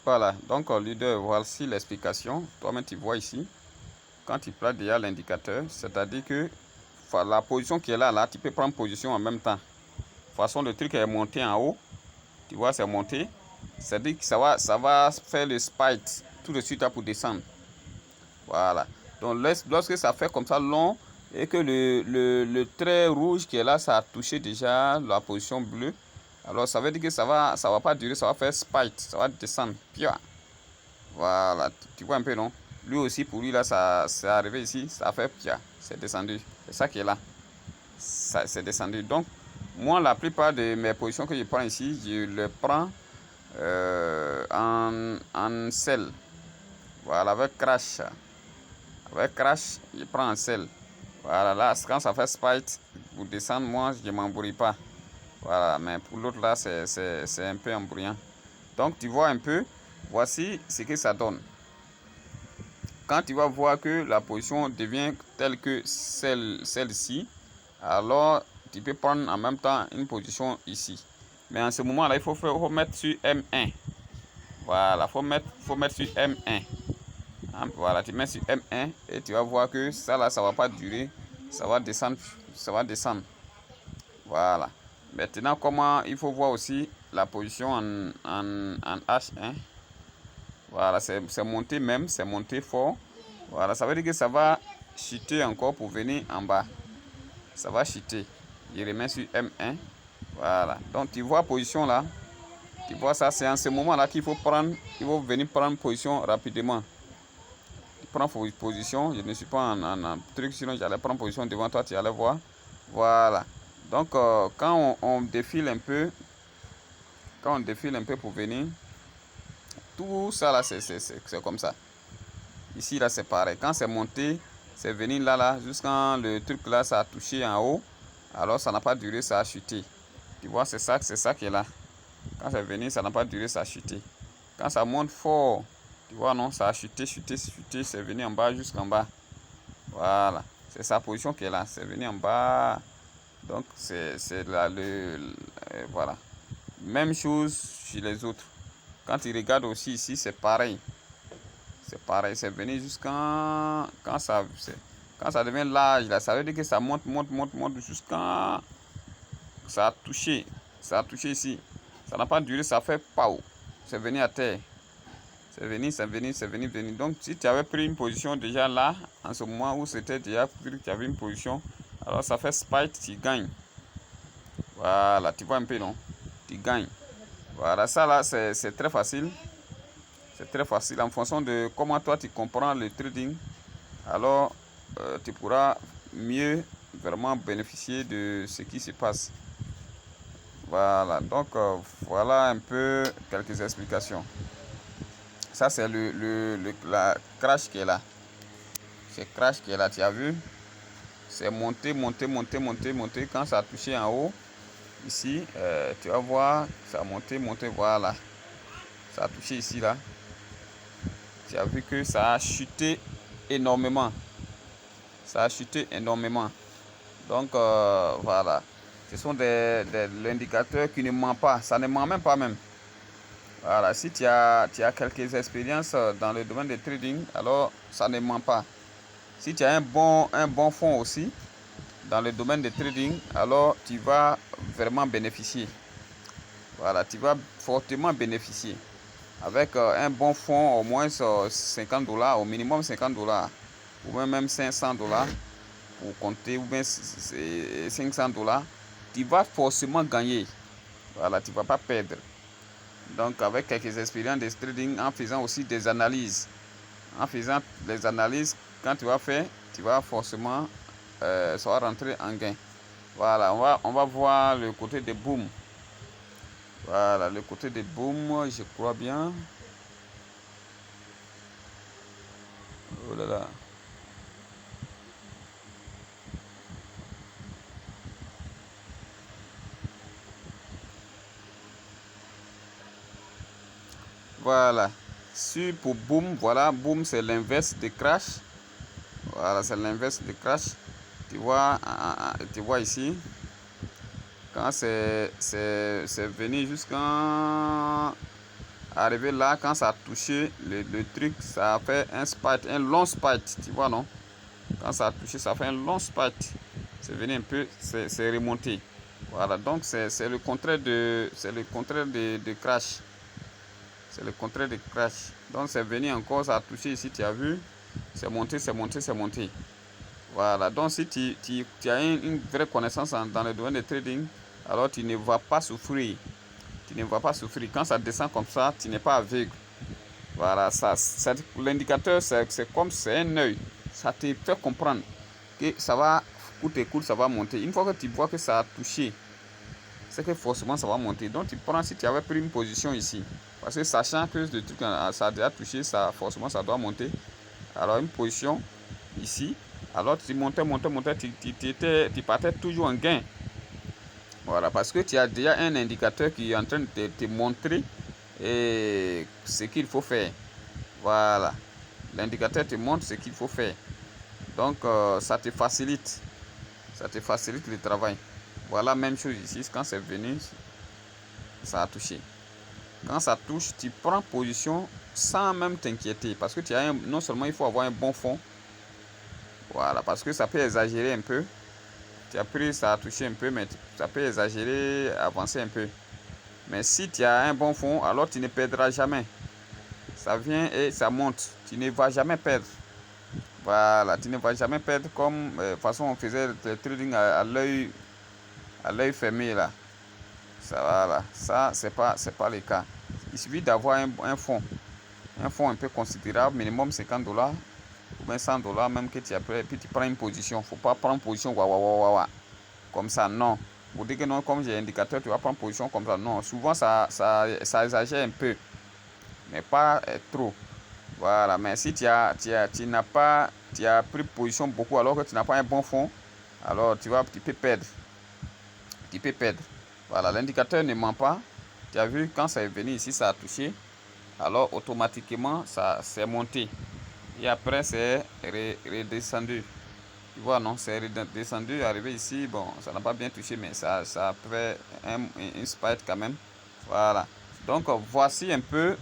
Voilà, donc leader, voici l'explication. Toi-même, tu vois ici, quand tu places déjà l'indicateur, c'est-à-dire que la position qui est là, tu peux prendre position en même temps. De toute façon, le truc est monté en haut. Tu vois, c'est monté. C'est-à-dire que ça va faire le spike tout de suite pour descendre. Voilà. Donc, lorsque ça fait comme ça long et que le trait rouge qui est là, ça a touché déjà la position bleue, alors ça veut dire que ça va pas durer, ça va faire spike, ça va descendre. Pia. Voilà, tu vois un peu, non? Lui aussi, pour lui, là, ça c'est arrivé ici, ça a fait pia, c'est descendu. C'est ça qui est là. Ça, c'est descendu. Donc, moi, la plupart de mes positions que je prends ici, je les prends en sell. Voilà, avec crash. Avec crash, je prends en sell. Voilà, là, quand ça fait spike, pour descendre, moi, je ne m'embrouille pas. Voilà, mais pour l'autre, là, c'est un peu embrouillant. Donc, tu vois un peu, voici ce que ça donne. Quand tu vas voir que la position devient telle que celle-ci, alors tu peux prendre en même temps une position ici. Mais en ce moment-là, il faut mettre sur M1. Voilà, faut mettre sur M1. Voilà, tu mets sur M1 et tu vas voir que ça là, ça va pas durer. Ça va descendre, ça va descendre. Voilà. Maintenant, comment il faut voir aussi la position en H1. Voilà, c'est monté même, c'est monté fort. Voilà, ça veut dire que ça va chuter encore pour venir en bas. Ça va chuter. Je remets sur M1. Voilà. Donc tu vois position là. Tu vois ça, c'est en ce moment là qu'il faut prendre. Il faut venir prendre position rapidement. Tu prends position. Je ne suis pas en truc, sinon j'allais prendre position devant toi, tu allais voir. Voilà. Donc quand on défile un peu, pour venir, tout ça là, c'est comme ça. Ici là c'est pareil, quand c'est monté, c'est venu là jusqu'à le truc là, ça a touché en haut, alors ça n'a pas duré, ça a chuté. Tu vois, c'est ça qui est là. Quand c'est venu, ça n'a pas duré, ça a chuté. Quand ça monte fort, tu vois, non, ça a chuté, c'est venu en bas jusqu'en bas. Voilà, c'est sa position qui est là, c'est venu en bas. Donc c'est là voilà. Même chose chez les autres. Quand tu regardes aussi ici, c'est pareil. C'est pareil, c'est venu jusqu'à quand ça devient large là, ça veut dire que ça monte jusqu'à ça a touché ici. Ça n'a pas duré, ça fait pau. C'est venu à terre. C'est venu. Donc si tu avais pris une position déjà là, en ce moment où c'était déjà pris, tu avais une position, alors ça fait spike, tu gagnes. Voilà, tu vois un peu, non? Tu gagnes. Voilà, ça là, c'est très facile. C'est très facile en fonction de comment toi tu comprends le trading. Alors tu pourras mieux vraiment bénéficier de ce qui se passe. Voilà, donc voilà un peu quelques explications. Ça c'est la crash qui est là. C'est crash qui est là, tu as vu? C'est monté. Quand ça a touché en haut, ici, tu vas voir, ça a monté, voilà. Ça a touché ici là. Tu as vu que ça a chuté énormément. Ça a chuté énormément. Donc voilà. Ce sont l'indicateurs qui ne ment pas. Ça ne ment même pas même. Voilà. Si tu as quelques expériences dans le domaine du trading, alors ça ne ment pas. Si tu as un bon fonds aussi dans le domaine du trading, alors tu vas vraiment bénéficier. Voilà. Tu vas fortement bénéficier. Avec un bon fonds, au moins $50, au minimum $50. Ou même $500 pour compter, ou bien $500, tu vas forcément gagner. Voilà, tu ne vas pas perdre. Donc avec quelques expériences de trading, en faisant aussi des analyses. En faisant des analyses, quand tu vas faire, tu vas forcément ça va rentrer en gain. Voilà, on va voir le côté de boom. Voilà, le côté de boom, je crois bien. Oh là là. Voilà. Pour boom, voilà, boom c'est l'inverse de crash. Voilà, c'est l'inverse de crash. Tu vois ici, quand c'est venu jusqu'à Arrivé là, quand ça a touché le truc, ça a fait un spike, un long spike, tu vois, non? Quand ça a touché, ça fait un long spike. C'est venu un peu, c'est remonté. Voilà, donc c'est le contraire de crash. C'est le contraire de crash. Donc c'est venu encore, ça a touché ici, tu as vu? C'est monté, c'est monté, c'est monté. Voilà, donc si tu as une vraie connaissance dans le domaine de trading, alors tu ne vas pas souffrir. Tu ne vas pas souffrir. Quand ça descend comme ça, tu n'es pas aveugle. Voilà, l'indicateur, c'est comme c'est un œil. Ça te fait comprendre que ça va, coûte et coûte, ça va monter. Une fois que tu vois que ça a touché, c'est que forcément ça va monter. Donc tu prends, si tu avais pris une position ici, parce que sachant que le truc, ça a déjà touché, ça, forcément ça doit monter. Alors une position ici, alors tu montais, tu partais toujours en gain. Voilà, parce que tu as déjà un indicateur qui est en train de te montrer ce qu'il faut faire. Voilà, l'indicateur te montre ce qu'il faut faire. Donc ça te facilite le travail. Voilà, même chose ici, quand c'est venu, ça a touché. Quand ça touche, tu prends position sans même t'inquiéter, parce que tu as non seulement il faut avoir un bon fond. Voilà, parce que ça peut exagérer un peu. Tu as pris, ça a touché un peu, mais ça peut exagérer, avancer un peu. Mais si tu as un bon fond, alors tu ne perdras jamais. Ça vient et ça monte. Tu ne vas jamais perdre. Voilà, tu ne vas jamais perdre comme de toute façon on faisait le trading à l'œil fermé là. Ça, voilà, ça c'est pas le cas. Il suffit d'avoir un fond un peu considérable, minimum $50 ou bien $100 même que tu as pris, et puis tu prends une position. Faut pas prendre position comme ça, non. Pour dire que non, comme j'ai indicateur, tu vas prendre position comme ça, non. Souvent ça exagère un peu, mais pas trop. Voilà, mais si tu as pris position beaucoup alors que tu n'as pas un bon fond, alors tu peux perdre. Tu peux perdre. Voilà, l'indicateur ne ment pas. Tu as vu, quand ça est venu ici, ça a touché. Alors automatiquement, ça s'est monté. Et après, c'est redescendu. Tu vois, non, c'est redescendu, arrivé ici. Bon, ça n'a pas bien touché, mais ça a fait un spike quand même. Voilà. Donc, voici un peu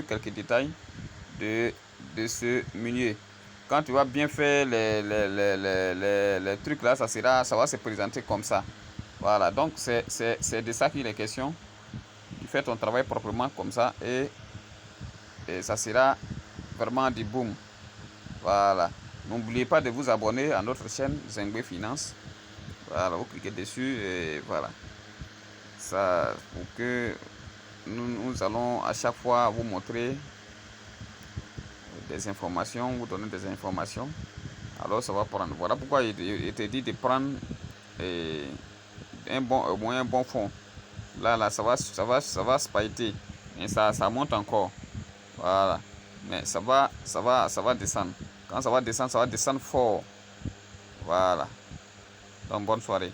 quelques détails de ce milieu. Quand tu vas bien faire les trucs là, ça va se présenter comme ça. Voilà, donc c'est de ça qu'il est question. Tu fais ton travail proprement comme ça et ça sera vraiment du boom. Voilà. N'oubliez pas de vous abonner à notre chaîne Zengbe Finance. Voilà, vous cliquez dessus et voilà. Ça, pour que nous allons à chaque fois vous montrer des informations, vous donner des informations. Alors ça va prendre. Voilà pourquoi il te dit de prendre au moins un bon fond. Là, ça va spiker. Et ça monte encore. Voilà. Mais ça va descendre. Quand ça va descendre fort. Voilà. Donc bonne soirée.